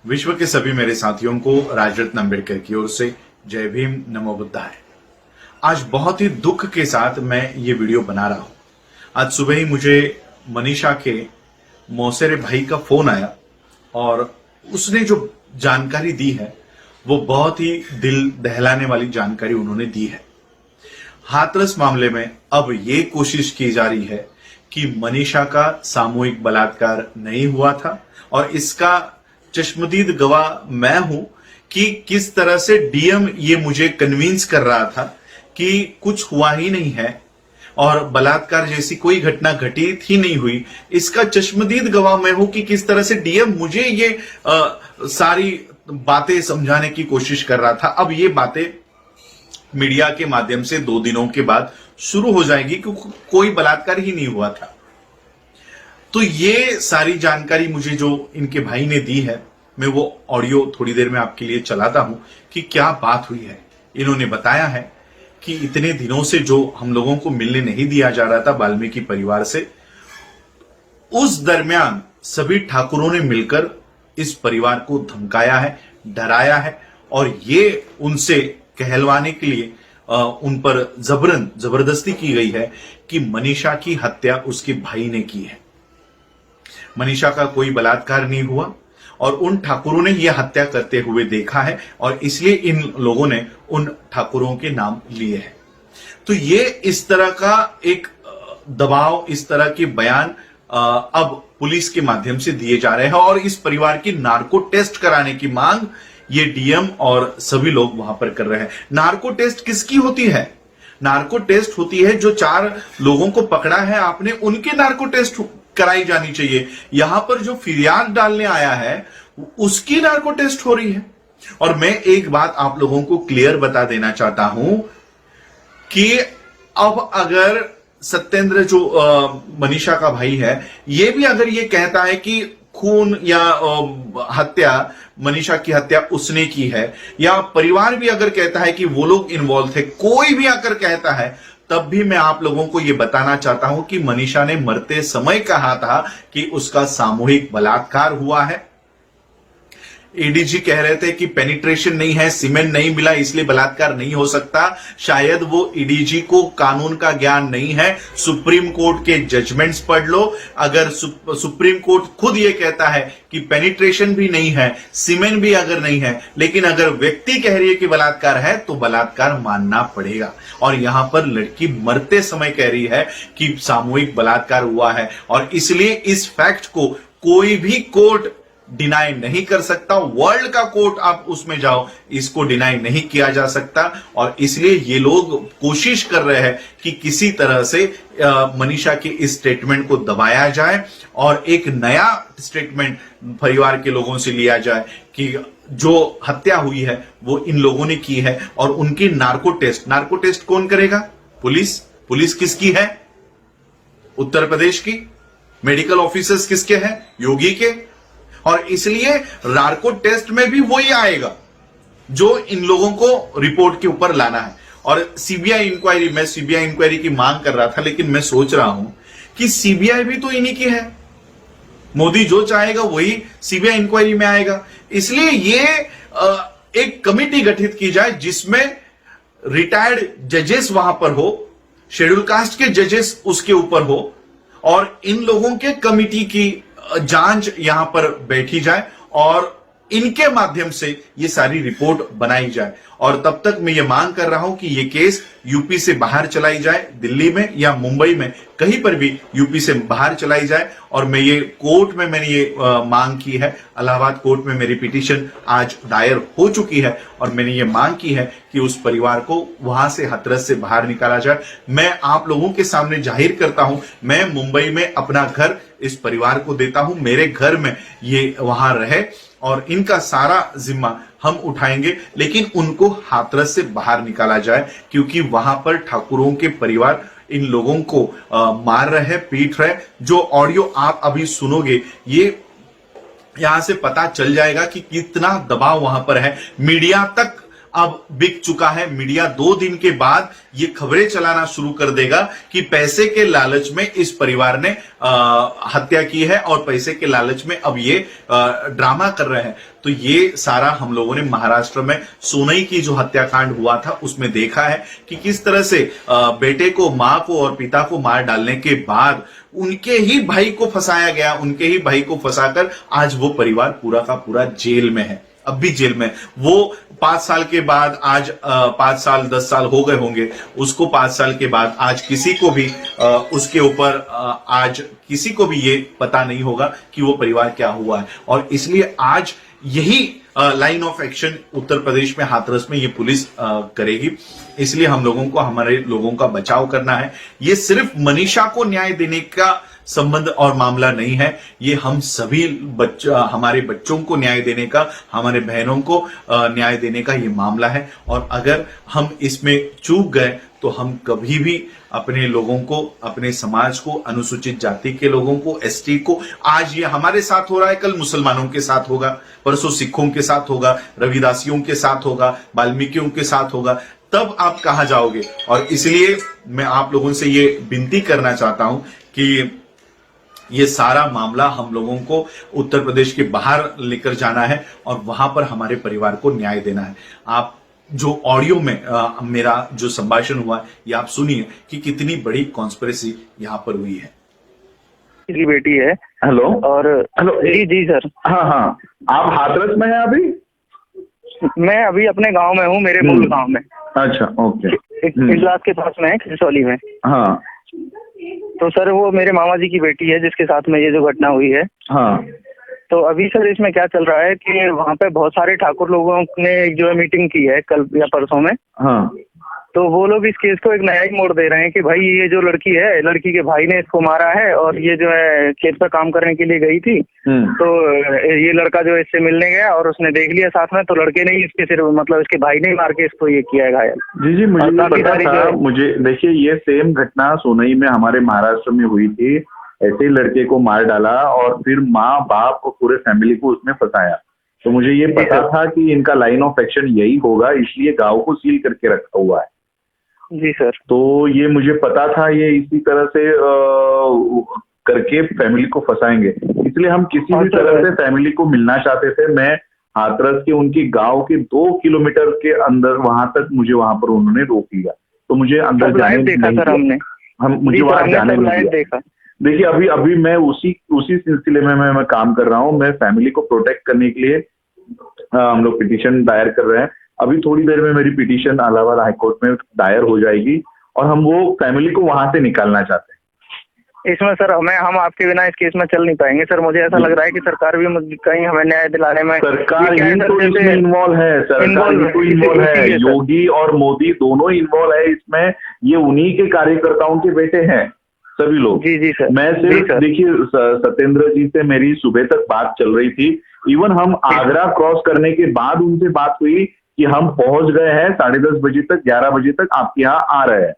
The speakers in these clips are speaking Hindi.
विश्व के सभी मेरे साथियों को राजरत्न अम्बेडकर की ओर से जय भीम, नमो बुद्धाय। आज बहुत ही दुख के साथ मैं ये वीडियो बना रहा हूं। आज सुबह ही मुझे मनीषा के मौसेरे भाई का फोन आया और उसने जो जानकारी दी है वो बहुत ही दिल दहलाने वाली जानकारी उन्होंने दी है। हाथरस मामले में अब ये कोशिश की जा रही है कि मनीषा का सामूहिक बलात्कार नहीं हुआ था और इसका चश्मदीद गवाह मैं हूं कि किस तरह से डीएम ये मुझे कन्विंस कर रहा था कि कुछ हुआ ही नहीं है और बलात्कार जैसी कोई घटना घटित ही नहीं हुई। इसका चश्मदीद गवाह मैं हूं कि किस तरह से डीएम मुझे ये सारी बातें समझाने की कोशिश कर रहा था। अब ये बातें मीडिया के माध्यम से 2 दिनों के बाद शुरू हो जाएगी कि कोई बलात्कार ही नहीं हुआ था। तो ये सारी जानकारी मुझे जो इनके भाई ने दी है, मैं वो ऑडियो थोड़ी देर में आपके लिए चलाता हूं कि क्या बात हुई है। इन्होंने बताया है कि इतने दिनों से जो हम लोगों को मिलने नहीं दिया जा रहा था वाल्मीकि परिवार से, उस दरमियान सभी ठाकुरों ने मिलकर इस परिवार को धमकाया है, डराया है और ये उनसे कहलवाने के लिए उन पर जबरदस्ती की गई है कि मनीषा की हत्या उसके भाई ने की है। मनीषा का कोई बलात्कार नहीं हुआ और उन ठाकुरों ने यह हत्या करते हुए देखा है और इसलिए इन लोगों ने उन ठाकुरों के नाम लिए हैं। तो ये इस तरह का एक दबाव, इस तरह के बयान अब पुलिस के माध्यम से दिए जा रहे हैं और इस परिवार की नार्को टेस्ट कराने की मांग ये डीएम और सभी लोग वहां पर कर रहे हैं। नार्को टेस्ट किसकी होती है? नार्को टेस्ट होती है जो 4 लोगों को पकड़ा है आपने, उनके नार्को टेस्ट कराई जानी चाहिए। यहां पर जो फिरियाद डालने आया है उसकी नार्को टेस्ट हो रही है। और मैं एक बात आप लोगों को क्लियर बता देना चाहता हूं कि अब अगर सत्येंद्र जो मनीषा का भाई है, ये भी अगर ये कहता है कि खून या हत्या, मनीषा की हत्या उसने की है, या परिवार भी अगर कहता है कि वो लोग इन्वॉल्व थे, कोई भी अगर कहता है, तब भी मैं आप लोगों को यह बताना चाहता हूं कि मनीषा ने मरते समय कहा था कि उसका सामूहिक बलात्कार हुआ है। एडीजी कह रहे थे कि पेनिट्रेशन नहीं है, सीमेंट नहीं मिला, इसलिए बलात्कार नहीं हो सकता। शायद वो एडीजी को कानून का ज्ञान नहीं है। सुप्रीम कोर्ट के जजमेंट्स पढ़ लो। अगर सुप्रीम कोर्ट खुद ये कहता है कि पेनिट्रेशन भी नहीं है, सीमेंट भी अगर नहीं है, लेकिन अगर व्यक्ति कह रही है कि बलात्कार है, तो बलात्कार मानना पड़ेगा। और यहां पर लड़की मरते समय कह रही है कि सामूहिक बलात्कार हुआ है और इसलिए इस फैक्ट को कोई भी कोर्ट डिनाई नहीं कर सकता। वर्ल्ड का कोर्ट आप उसमें जाओ, इसको डिनाई नहीं किया जा सकता। और इसलिए ये लोग कोशिश कर रहे हैं कि किसी तरह से मनीषा के इस स्टेटमेंट को दबाया जाए और एक नया स्टेटमेंट परिवार के लोगों से लिया जाए कि जो हत्या हुई है वो इन लोगों ने की है और उनकी नार्को टेस्ट कौन करेगा? पुलिस किसकी है? उत्तर प्रदेश की। मेडिकल ऑफिसर्स किसके हैं? योगी के। और इसलिए नार्को टेस्ट में भी वही आएगा जो इन लोगों को रिपोर्ट के ऊपर लाना है। और सीबीआई इंक्वायरी, मैं सीबीआई इंक्वायरी की मांग कर रहा था, लेकिन मैं सोच रहा हूं कि सीबीआई भी तो इन्हीं की है। मोदी जो चाहेगा वही सीबीआई इंक्वायरी में आएगा। इसलिए ये एक कमिटी गठित की जाए जिसमें रिटायर्ड जजेस वहां पर हो, शेड्यूल कास्ट के जजेस उसके ऊपर हो और इन लोगों के कमिटी की जांच यहां पर बैठी जाए और इनके माध्यम से ये सारी रिपोर्ट बनाई जाए। और तब तक मैं ये मांग कर रहा हूं कि ये केस यूपी से बाहर चलाई जाए, दिल्ली में या मुंबई में, कहीं पर भी यूपी से बाहर चलाई जाए। और मैं ये कोर्ट में मैंने ये मांग की है, इलाहाबाद कोर्ट में मेरी पिटीशन आज दायर हो चुकी है और मैंने ये मांग की है कि उस परिवार को वहां से हाथरस से बाहर निकाला जाए। मैं आप लोगों के सामने जाहिर करता हूं, मैं मुंबई में अपना घर इस परिवार को देता हूं, मेरे घर में ये वहां रहे और इनका सारा जिम्मा हम उठाएंगे, लेकिन उनको हाथरस से बाहर निकाला जाए क्योंकि वहां पर ठाकुरों के परिवार इन लोगों को मार रहे, पीट रहे। जो ऑडियो आप अभी सुनोगे, ये यहां से पता चल जाएगा कि कितना दबाव वहां पर है। मीडिया तक अब बिक चुका है। मीडिया 2 दिन के बाद ये खबरें चलाना शुरू कर देगा कि पैसे के लालच में इस परिवार ने हत्या की है और पैसे के लालच में अब ये ड्रामा कर रहे हैं। तो ये सारा हम लोगों ने महाराष्ट्र में सोनई की जो हत्याकांड हुआ था उसमें देखा है कि किस तरह से बेटे को, मां को और पिता को मार डालने के बाद उनके ही भाई को फंसाया गया, उनके ही भाई को फंसाकर आज वो परिवार पूरा का पूरा जेल में है, अब भी जेल में। वो 5 साल के बाद आज 5 साल 10 साल हो गए होंगे उसको, 5 साल के बाद आज किसी को भी उसके ऊपर आज किसी को भी ये पता नहीं होगा कि वो परिवार क्या हुआ है। और इसलिए आज यही line of action Uttar Pradesh में हाथरस में ये पुलिस करेगी। इसलिए हम लोगों को, हमारे लोगों का बचाव करना है। ये सिर्फ मनीषा को न्याय देने का संबंध और मामला नहीं है, ये हम सभी हमारे बच्चों को न्याय देने का, हमारे बहनों को न्याय देने का ये मामला है। और अगर हम इसमें चूक गए तो हम कभी भी अपने लोगों को, अपने समाज को, अनुसूचित जाति के लोगों को, एसटी को, आज ये हमारे साथ हो रहा है, कल मुसलमानों के साथ होगा, परसों सिखों के साथ होगा, रविदासियों के साथ होगा, वाल्मीकियों के साथ होगा, तब आप कहां जाओगे। और इसलिए मैं आप लोगों से ये विनती करना चाहता हूं कि ये सारा मामला हम लोगों को उत्तर प्रदेश के बाहर लेकर जाना है और वहां पर हमारे परिवार को न्याय देना है। आप जो ऑडियो में मेरा जो संभाषण हुआ ये आप सुनिए कि कितनी बड़ी कॉन्स्पिरेसी यहाँ पर हुई है। की बेटी है। हेलो और हेलो जी जी सर। हाँ हाँ, आप हाथरस में हैं अभी? मैं अभी अपने गांव में हूँ, मेरे मूल गांव में। अच्छा, ओके। इजलास के पास में है, खिसौली में। हाँ तो सर वो मेरे मामा जी की बेटी है जिसके साथ में ये जो घटना हुई है। हाँ। तो अभी सर इसमें क्या चल रहा है कि वहाँ पे बहुत सारे ठाकुर लोगों ने जो है मीटिंग की है कल या परसों में। हाँ। तो वो लोग इस केस को एक नया ही मोड़ दे रहे हैं कि भाई ये जो लड़की है, लड़की के भाई ने इसको मारा है और ये जो है खेत पर काम करने के लिए गई थी। तो ये लड़का जो है इससे मिलने गया और उसने देख लिया साथ में, तो लड़के ने ही इसके सिर, मतलब इसके भाई ने मार के इसको ये किया है घायल। जी जी, मुझे पता था। मुझे देखिए, ये सेम घटना सोनई में हमारे महाराष्ट्र में हुई थी। ऐसे ही लड़के को मार डाला और फिर माँ बाप और पूरे फैमिली को उसमें फंसाया। तो मुझे ये पता था कि इनका लाइन ऑफ एक्शन यही होगा, इसलिए गांव को सील करके रखा हुआ है। जी सर। तो ये मुझे पता था, ये इसी तरह से करके फैमिली को फंसाएंगे, इसलिए हम किसी भी तरह से फैमिली को मिलना चाहते थे। मैं हाथरस के उनकी गांव के 2 किलोमीटर के अंदर वहां तक मुझे वहां पर उन्होंने रोक लिया। तो मुझे अंदर जाने नहीं दिया। मुझे वहां जाने नहीं दिया। देखिए, अभी मैं उसी सिलसिले में मैं काम कर रहा हूँ। मैं फैमिली को प्रोटेक्ट करने के लिए हम लोग पिटीशन दायर कर रहे हैं। अभी थोड़ी देर में मेरी पिटीशन इलाहाबाद हाईकोर्ट में दायर हो जाएगी और हम वो फैमिली को वहां से निकालना चाहते हैं। इसमें सर हम आपके बिना इस केस में चल नहीं पाएंगे सर। मुझे ऐसा लग रहा है कि सरकार भी कहीं हमें न्याय दिलाने में, सरकार ही तो इसमें इन्वॉल्व है। सरकार ही तो इन्वॉल्व है। योगी और मोदी दोनों इन्वॉल्व है इसमें। ये उन्हीं के कार्यकर्ताओं के बेटे हैं सभी लोग। जी जी सर। मैं सिर्फ देखिए, सत्येंद्र जी से मेरी सुबह तक बात चल रही थी। इवन हम आगरा क्रॉस करने के बाद उनसे बात हुई कि हम पहुंच गए हैं 10:30 बजे तक, 11 बजे तक आपके यहाँ आ रहे हैं।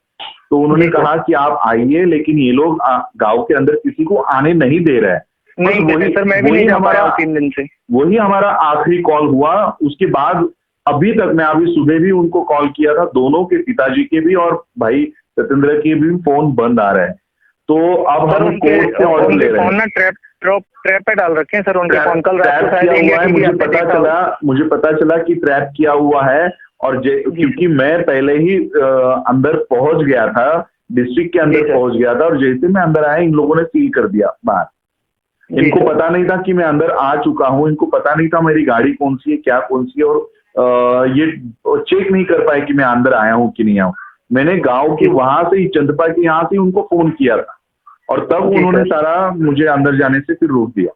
तो उन्होंने कहा कि आप आइए, लेकिन ये लोग गांव के अंदर किसी को आने नहीं दे रहे हैं। नहीं सर, मैं भी नहीं जा पाया 3 दिन से। वही हमारा आखिरी कॉल हुआ। उसके बाद अभी तक मैं अभी सुबह भी उनको कॉल किया था, दोनों के पिताजी के भी और भाई सत्येंद्र के भी फोन बंद आ रहे हैं। तो अब हम कोर्ट से ऑर्डर ले रहे हैं। ट्रैप पे डाल रखे हैं सर उनके फोन। कल ट्रैप किया हुआ है, मुझे पता चला कि ट्रैप किया हुआ है। और क्योंकि मैं पहले ही अंदर पहुंच गया था, डिस्ट्रिक्ट के अंदर पहुंच गया था, और जैसे मैं अंदर आया इन लोगों ने सील कर दिया बाहर। इनको पता नहीं था कि मैं अंदर आ चुका हूं, इनको पता नहीं था मेरी गाड़ी कौन सी है, क्या कौन सी है, और ये चेक नहीं कर पाए कि मैं अंदर आया हूं कि नहीं आया हूं। मैंने गांव के वहां से ही, चंदपा के यहाँ से उनको फोन किया था और तब उन्होंने सारा मुझे अंदर जाने से फिर रोक दिया।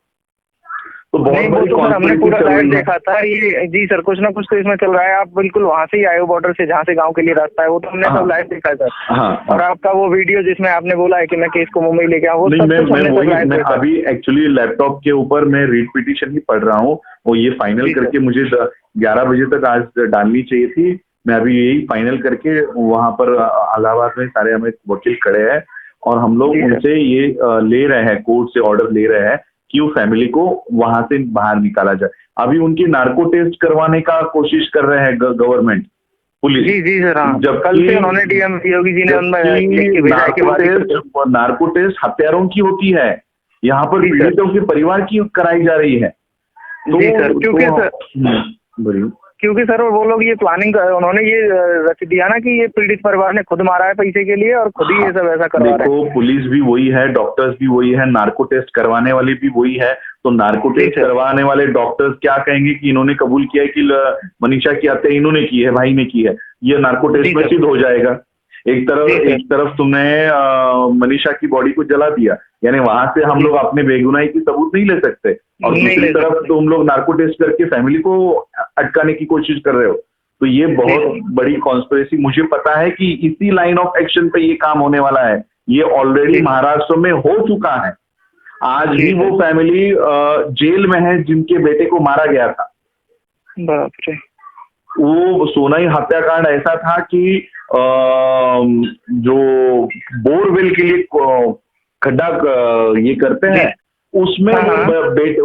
तो बहुत बड़ी हमने पूरा लाइव देखा था ये। जी सर, कुछ ना कुछ तो इसमें चल रहा है। आप बिल्कुल वहां से ही आए हो, बॉर्डर से, जहाँ से गांव के लिए रास्ता है, वो तो हमने सब लाइव देखा है सर। और आपका वो वीडियो जिसमें आपने बोला है कि मैं केस को मुंबई लेके आऊँ, मैं अभी एक्चुअली लैपटॉप के ऊपर मैं रीट पिटीशन ही पढ़ रहा हूँ। वो ये फाइनल करके मुझे 11 बजे तक आज डालनी चाहिए थी। मैं अभी यही फाइनल करके वहां पर इलाहाबाद में सारे हमें वकील खड़े हैं और हम लोग उनसे ये ले रहे हैं, कोर्ट से ऑर्डर ले रहे हैं कि वो फैमिली को वहां से बाहर निकाला जाए। अभी उनकी नार्को टेस्ट करवाने का कोशिश कर रहे हैं गवर्नमेंट, पुलिस। जी जी सर, हाँ। जबकि कल से उन्होंने डीएम योगी जी ने उनमें लिख के भेजा है कि नार्को टेस्ट हत्यारों की होती है, यहाँ पर पीड़ितों के परिवार की कराई जा रही है। तो जी सर, क्योंकि क्योंकि सर वो लोग ये प्लानिंग उन्होंने ये रच दिया ना कि ये पीड़ित परिवार ने खुद मारा है पैसे के लिए और खुद ही ये सब ऐसा करवा रहे हैं। देखो, पुलिस भी वही है, डॉक्टर्स भी वही है, नार्को टेस्ट करवाने वाले भी वही है। तो नार्को टेस्ट करवाने वाले डॉक्टर्स क्या कहेंगे कि इन्होंने कबूल किया है कि मनीषा की हत्या इन्होंने की है, भाई ने की है, ये नार्को टेस्ट में सिद्ध हो जाएगा। एक तरफ तुमने मनीषा की बॉडी को जला दिया, यानी वहां से हम लोग अपने बेगुनाही की सबूत नहीं ले सकते, और दूसरी तरफ तुम लोग नार्को टेस्ट करके फैमिली को अटकाने की कोशिश कर रहे हो। तो ये बहुत बड़ी कॉन्स्पिरेसी, मुझे पता है कि इसी लाइन ऑफ एक्शन पे ये काम होने वाला है। ये ऑलरेडी महाराष्ट्र में हो चुका है। आज भी वो फैमिली जेल में है जिनके बेटे को मारा गया था। बाप रे। वो सोनाई हत्याकांड ऐसा था कि जो बोरवेल के लिए खड्डा ये करते हैं, उसमें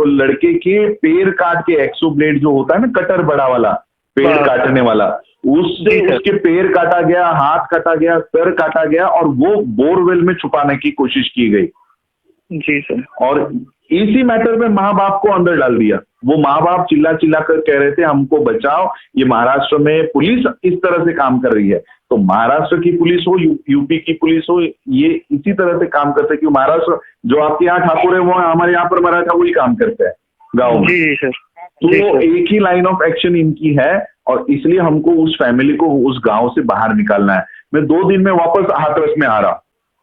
लड़के के पैर काट के, एक्सो ब्लेड जो होता है ना, कटर बड़ा वाला पैर काटने वाला, उससे उसके पैर काटा गया, हाथ काटा गया, सर काटा गया, और वो बोरवेल में छुपाने की कोशिश की गई। जी सर। और इसी मैटर में माँ बाप को अंदर डाल दिया। वो माँ बाप चिल्ला चिल्ला कर कह रहे थे हमको बचाओ, ये महाराष्ट्र में पुलिस इस तरह से काम कर रही है। तो महाराष्ट्र की पुलिस हो, यूपी की पुलिस हो, ये इसी तरह से काम करते हैं कि महाराष्ट्र जो आपके यहाँ ठाकुर है वो हमारे यहाँ पर मराठा वही काम करते हैं गाँव में। जी सर। तो एक ही लाइन ऑफ एक्शन इनकी है, और इसलिए हमको उस फैमिली को उस गाँव से बाहर निकालना है। मैं 2 दिन में वापस हाथरस में आ रहा हूँ,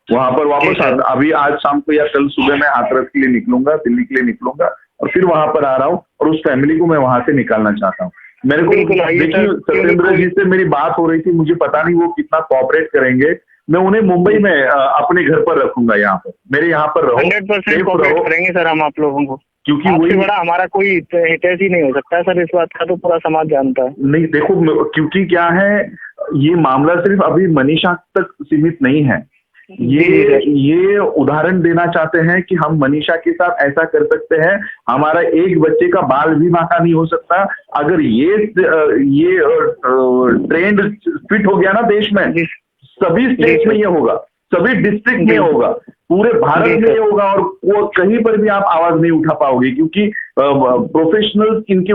वहां पर वापस अभी आज शाम को या कल सुबह मैं हाथरस के लिए निकलूंगा, दिल्ली के लिए निकलूंगा, और फिर वहां पर आ रहा हूँ, और उस फैमिली को मैं वहां से निकालना चाहता हूँ। मेरे को देखिए, सत्येंद्र जी से मेरी बात हो रही थी, मुझे पता नहीं वो कितना कोऑपरेट करेंगे। मैं उन्हें मुंबई में अपने घर पर रखूंगा, यहाँ पर मेरे यहाँ पर रहो, 100% कोऑपरेट करेंगे सर हम आप लोगों को, क्योंकि वही बड़ा हमारा कोई हितैषी ही नहीं हो सकता है सर, इस बात का तो पूरा समाज जानता है। नहीं देखो, क्योंकि क्या है, ये मामला सिर्फ अभी मनीषा तक सीमित नहीं है। ये उदाहरण देना चाहते हैं कि हम मनीषा के साथ ऐसा कर सकते हैं, हमारा एक बच्चे का बाल भी बांका नहीं हो सकता। अगर ये ट्रेंड फिट हो गया ना देश में, सभी स्टेट में ये होगा, सभी डिस्ट्रिक्ट में होगा, पूरे भारत में ये होगा, और वो कहीं पर भी आप आवाज नहीं उठा पाओगे, क्योंकि प्रोफेशनल्स इनके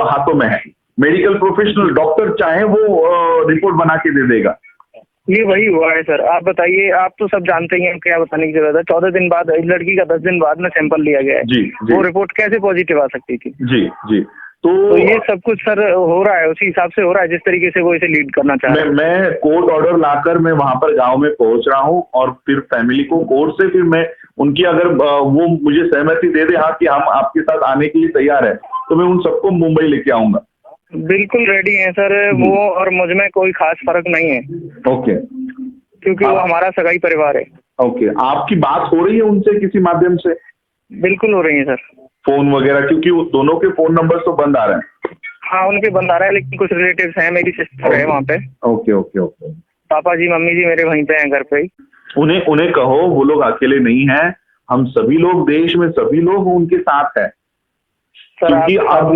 हाथों में है। मेडिकल प्रोफेशनल, डॉक्टर चाहे वो रिपोर्ट बना के दे देगा। ये वही हुआ है सर। आप बताइए, आप तो सब जानते ही हैं, क्या बताने की जरूरत है। 14 दिन बाद लड़की का 10 दिन बाद में सैंपल लिया गया है। जी। वो रिपोर्ट कैसे पॉजिटिव आ सकती थी? जी। तो ये सब कुछ सर हो रहा है, उसी हिसाब से हो रहा है जिस तरीके से वो इसे लीड करना चाह रहे हैं। मैं कोर्ट ऑर्डर लाकर मैं वहां पर गांव में पहुंच रहा हूं, और फिर फैमिली को कोर्ट से फिर मैं उनकी, अगर वो मुझे सहमति दे दे, हाँ कि हम आपके साथ आने के लिए तैयार है, तो मैं उन सबको मुंबई लेके आऊंगा। बिल्कुल रेडी है सर वो, और मुझ में कोई खास फर्क नहीं है। ओके। क्योंकि वो हमारा सगाई परिवार है। ओके। आपकी बात हो रही है उनसे किसी माध्यम से? बिल्कुल हो रही है सर, फोन वगैरह, क्योंकि वो दोनों के फोन नंबर तो बंद आ रहे हैं। हाँ उनके बंद आ रहा है, लेकिन कुछ रिलेटिव्स हैं, मेरी सिस्टर है वहाँ पे। ओके। पापा जी मम्मी जी मेरे वहीं पे हैं घर पे ही। उन्हें कहो वो लोग अकेले नहीं है, हम सभी लोग, देश में सभी लोग उनके साथ है। क्योंकि अब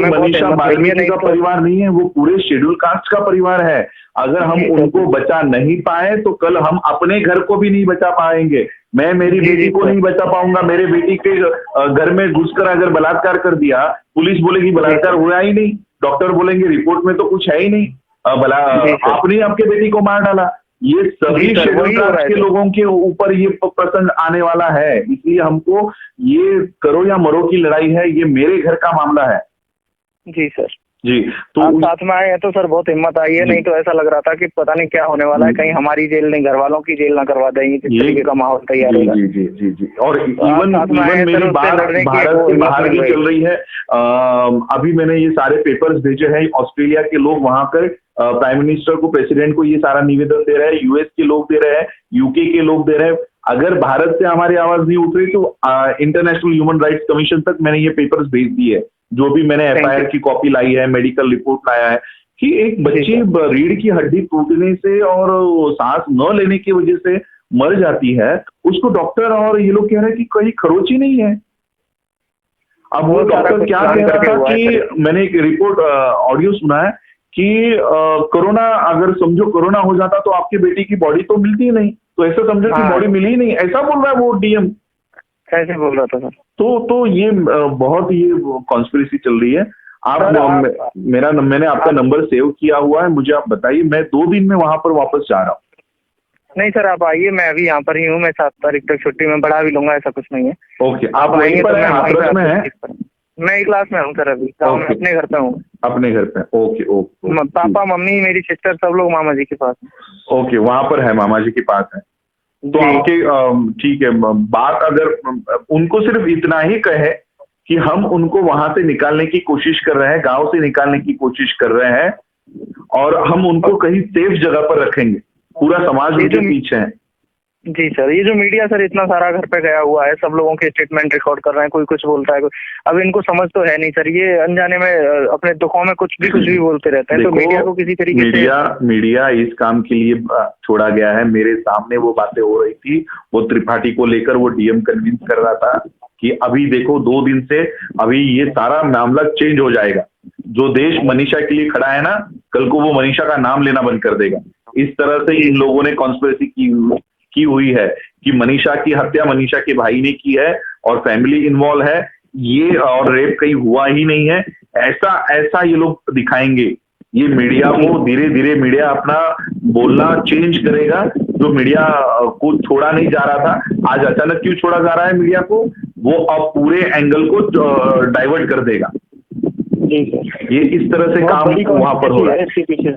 मनीषा वाल्मीकि का परिवार नहीं है, वो पूरे शेड्यूल कास्ट का परिवार है। अगर हम उनको बचा नहीं पाए तो कल हम अपने घर को भी नहीं बचा पाएंगे। मैं मेरी बेटी को नहीं बचा पाऊंगा। मेरे बेटी के घर में घुसकर अगर बलात्कार कर दिया, पुलिस बोलेगी बलात्कार हुआ ही नहीं, डॉक्टर बोलेंगे रिपोर्ट में तो कुछ है ही नहीं, आपने आपके बेटी को मार डाला। ये सभी शेड्यूल कास्ट के लोगों के ऊपर ये प्रसंग आने वाला है। इसलिए हमको ये करो या मरो की लड़ाई है, ये मेरे घर का मामला है। जी सर। जी। तो आप साथ में आए हैं तो सर बहुत हिम्मत आई है, नहीं तो ऐसा लग रहा था कि पता नहीं क्या होने वाला है, कहीं हमारी जेल नहीं घर वालों की जेल ना करवा देंगे, जिस तरीके का माहौल तैयार होगा। जी। और इवन मेरी बात भारत के बाहर भी चल रही है। अभी मैंने ये सारे पेपर्स भेजे हैं, ऑस्ट्रेलिया के लोग वहां कर प्राइम मिनिस्टर को, प्रेसिडेंट को ये सारा निवेदन दे रहे हैं, यूएस के लोग दे रहे हैं, यूके के लोग दे रहे हैं। अगर भारत से हमारी आवाज नहीं उठ रही तो इंटरनेशनल ह्यूमन राइट्स कमीशन तक मैंने ये पेपर्स भेज दिए, जो भी मैंने एफआईआर की कॉपी लाई है, मेडिकल रिपोर्ट लाया है, कि एक बच्ची रीढ़ की हड्डी टूटने से और सांस न लेने की वजह से मर जाती है, उसको डॉक्टर और ये लोग कह रहे हैं कि कहीं खरोच ही नहीं है, अब वो डॉक्टर क्या कह रहा था कि मैंने एक रिपोर्ट ऑडियो सुना है कि कोरोना, अगर समझो कोरोना हो जाता तो आपकी बेटी की बॉडी तो मिलती ही नहीं, तो ऐसा समझो कि बॉडी मिली ही नहीं, ऐसा बोल रहा है वो डीएम। कैसे बोल रहा था सर? तो ये बहुत ये कॉन्स्पिरेसी चल रही है। मैंने आपका नंबर सेव किया हुआ है, मुझे आप बताइए, मैं 2 दिन में वहां पर वापस जा रहा हूँ। नहीं सर, आप आइए, मैं अभी यहाँ पर ही हूँ, मैं 7 तारीख तक छुट्टी में बढ़ा भी लूंगा, ऐसा कुछ नहीं है। ओके, आप वहीं पर हैं, हाथरस में हैं? मैं ही क्लास में हूँ सर, अभी अपने घर पे हूँ। अपने घर पे? Okay okay. पापा, मम्मी, मेरी सिस्टर, सब लोग मामा जी के पास। ओके, वहां पर है, मामा जी के पास है। तो आपके ठीक है, बात अगर उनको सिर्फ इतना ही कहे कि हम उनको वहां से निकालने की कोशिश कर रहे हैं, गांव से निकालने की कोशिश कर रहे हैं, और हम उनको कहीं सेफ जगह पर रखेंगे, पूरा समाज उनके पीछे है। जी सर, ये जो मीडिया सर इतना सारा घर पे गया हुआ है, सब लोगों के स्टेटमेंट रिकॉर्ड कर रहे हैं, कोई कुछ बोलता है, अब इनको समझ तो है नहीं सर, ये अनजाने में अपने दुखों में कुछ भी बोलते रहते हैं। तो मीडिया को किसी तरीके से मीडिया इस काम के लिए छोड़ा गया है। मेरे सामने वो बातें हो रही थी, वो त्रिपाठी को लेकर वो डीएम कन्विंस कर रहा था कि अभी देखो 2 दिन से अभी ये सारा मामला चेंज हो जाएगा, जो देश मनीषा के लिए खड़ा है ना, कल को वो मनीषा का नाम लेना बंद कर देगा। इस तरह से इन लोगों ने कॉन्स्पिरेसी की हुई है कि मनीषा की हत्या मनीषा के भाई ने की है और फैमिली इन्वॉल्व है, ये और रेप कहीं हुआ ही नहीं है, ऐसा ये लोग दिखाएंगे। ये मीडिया को धीरे धीरे मीडिया अपना बोलना चेंज करेगा। जो मीडिया को छोड़ा नहीं जा रहा था, आज अचानक क्यों छोड़ा जा रहा है मीडिया को, वो अब पूरे एंगल को डाइवर्ट कर देगा। ये इस तरह से काम वहां पर हो रहा है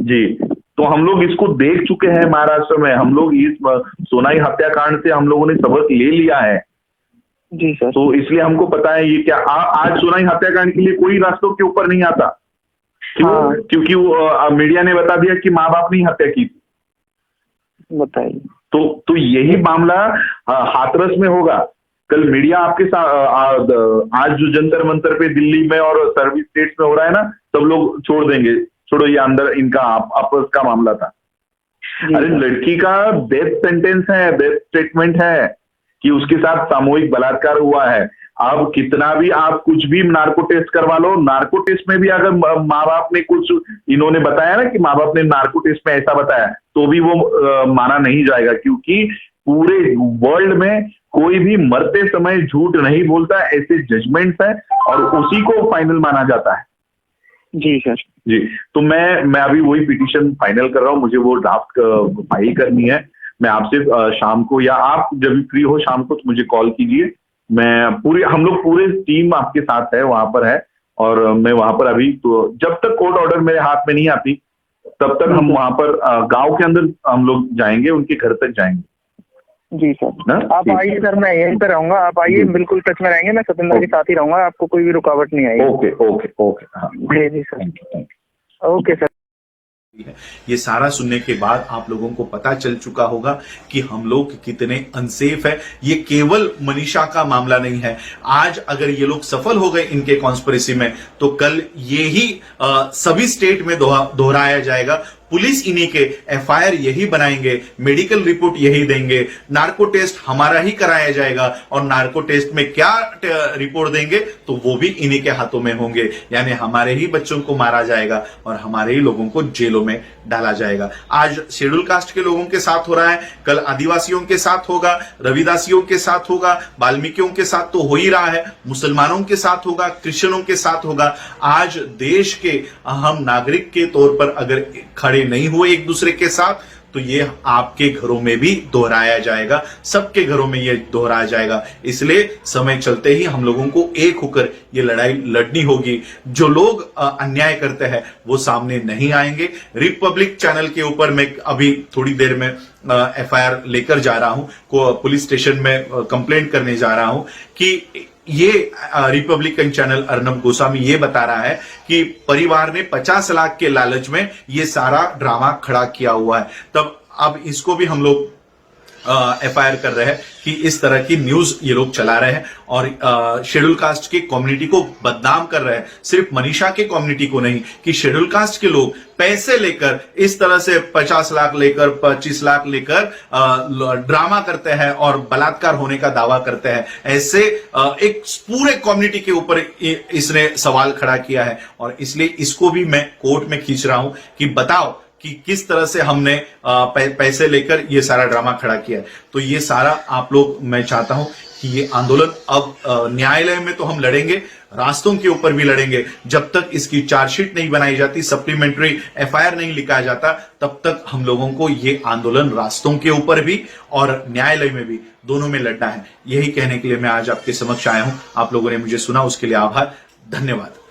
जी। तो हम लोग इसको देख चुके हैं महाराष्ट्र में, हम लोग इस सोनाई हत्याकांड से हम लोगों ने सबक ले लिया है जी सर। तो इसलिए हमको पता है ये क्या आज सोनाई हत्याकांड के लिए कोई रास्तों के ऊपर नहीं आता। क्यों? क्योंकि वो मीडिया ने बता दिया कि माँ बाप ने हत्या की। बताइए। तो यही मामला हाथरस में होगा। कल मीडिया आपके साथ आज जो जंतर मंतर पे दिल्ली में और सर्विस स्टेट्स में हो रहा है ना, सब लोग छोड़ देंगे, छोड़ो ये अंदर इनका आपस का मामला था। अरे लड़की का डेथ सेंटेंस है, डेथ स्टेटमेंट है कि उसके साथ सामूहिक बलात्कार हुआ है। अब कितना भी आप कुछ भी नार्को टेस्ट करवा लो, नार्को टेस्ट में भी अगर माँ बाप ने कुछ इन्होंने बताया ना कि माँ बाप ने नार्को टेस्ट में ऐसा बताया, तो भी वो माना नहीं जाएगा, क्योंकि पूरे वर्ल्ड में कोई भी मरते समय झूठ नहीं बोलता, ऐसे जजमेंट्स है और उसी को फाइनल माना जाता है। जी सर जी। तो मैं अभी वही पिटीशन फाइनल कर रहा हूँ, मुझे वो ड्राफ्ट फाइल करनी है। मैं आपसे शाम को या आप जब भी फ्री हो शाम को तो मुझे कॉल कीजिए। मैं हम लोग पूरे टीम आपके साथ है, वहां पर है, और मैं वहां पर अभी तो जब तक कोर्ट ऑर्डर मेरे हाथ में नहीं आती तब तक हम वहां पर गांव के अंदर हम लोग जाएंगे, उनके घर तक जाएंगे। जी सर आप आइए सर, मैं यहीं पे रहूंगा, आप आइए, बिल्कुल टच में रहेंगे, मैं सतेंद्र के साथ ही रहूंगा, आपको कोई भी रुकावट नहीं आएगी। ओके ओके ओके हाँ जी सर ओके सर। ये सारा सुनने के बाद आप लोगों को पता चल चुका होगा कि हम लोग कितने अनसेफ है। ये केवल मनीषा का मामला नहीं है। आज अगर ये लोग सफल हो गए इनके कॉन्स्पिरेसी में, तो कल ये ही सभी स्टेट में दोहराया जाएगा। पुलिस इन्हीं के एफआईआर यही बनाएंगे, मेडिकल रिपोर्ट यही देंगे, नार्को टेस्ट हमारा ही कराया जाएगा, और नार्को टेस्ट में क्या रिपोर्ट देंगे तो वो भी इन्हीं के हाथों में होंगे। यानी हमारे ही बच्चों को मारा जाएगा और हमारे ही लोगों को जेलों में डाला जाएगा। आज शेड्यूल कास्ट के लोगों के साथ हो रहा है, कल आदिवासियों के साथ होगा, रविदासियों के साथ होगा, वाल्मीकियों के साथ तो हो ही रहा है, मुसलमानों के साथ होगा, क्रिश्चियनों के साथ होगा। आज देश के अहम नागरिक के तौर पर अगर खड़े नहीं हुए एक दूसरे के साथ, तो ये आपके घरों में भी दोहराया जाएगा, सबके घरों में ये दोहराया जाएगा। इसलिए समय चलते ही हम लोगों को एक होकर ये लड़ाई लड़नी होगी। जो लोग अन्याय करते हैं वो सामने नहीं आएंगे। रिपब्लिक चैनल के ऊपर मैं अभी थोड़ी देर में एफआईआर लेकर जा रहा हूं, पुलिस स्टेशन में कंप्लेंट करने जा रहा हूं कि ये रिपब्लिकन चैनल अर्नब गोस्वामी ये बता रहा है कि परिवार ने 50 लाख के लालच में ये सारा ड्रामा खड़ा किया हुआ है। तब अब इसको भी हम लोग एफआईआर कर रहे हैं कि इस तरह की न्यूज ये लोग चला रहे हैं और शेड्यूल कास्ट की कम्युनिटी को बदनाम कर रहे हैं। सिर्फ मनीषा के कम्युनिटी को नहीं, कि शेड्यूल कास्ट के लोग पैसे लेकर इस तरह से 50 लाख लेकर 25 लाख लेकर ड्रामा करते हैं और बलात्कार होने का दावा करते हैं। ऐसे एक पूरे कम्युनिटी के ऊपर इसने सवाल खड़ा किया है और इसलिए इसको भी मैं कोर्ट में खींच रहा हूं कि बताओ कि किस तरह से हमने पैसे लेकर ये सारा ड्रामा खड़ा किया है। तो ये सारा आप लोग, मैं चाहता हूं कि ये आंदोलन अब न्यायालय में तो हम लड़ेंगे, रास्तों के ऊपर भी लड़ेंगे। जब तक इसकी चार्जशीट नहीं बनाई जाती, सप्लीमेंट्री एफआईआर नहीं लिखा जाता, तब तक हम लोगों को ये आंदोलन रास्तों के ऊपर भी और न्यायालय में भी, दोनों में लड़ना है। यही कहने के लिए मैं आज आपके समक्ष आया हूं। आप लोगों ने मुझे सुना, उसके लिए आभार, धन्यवाद।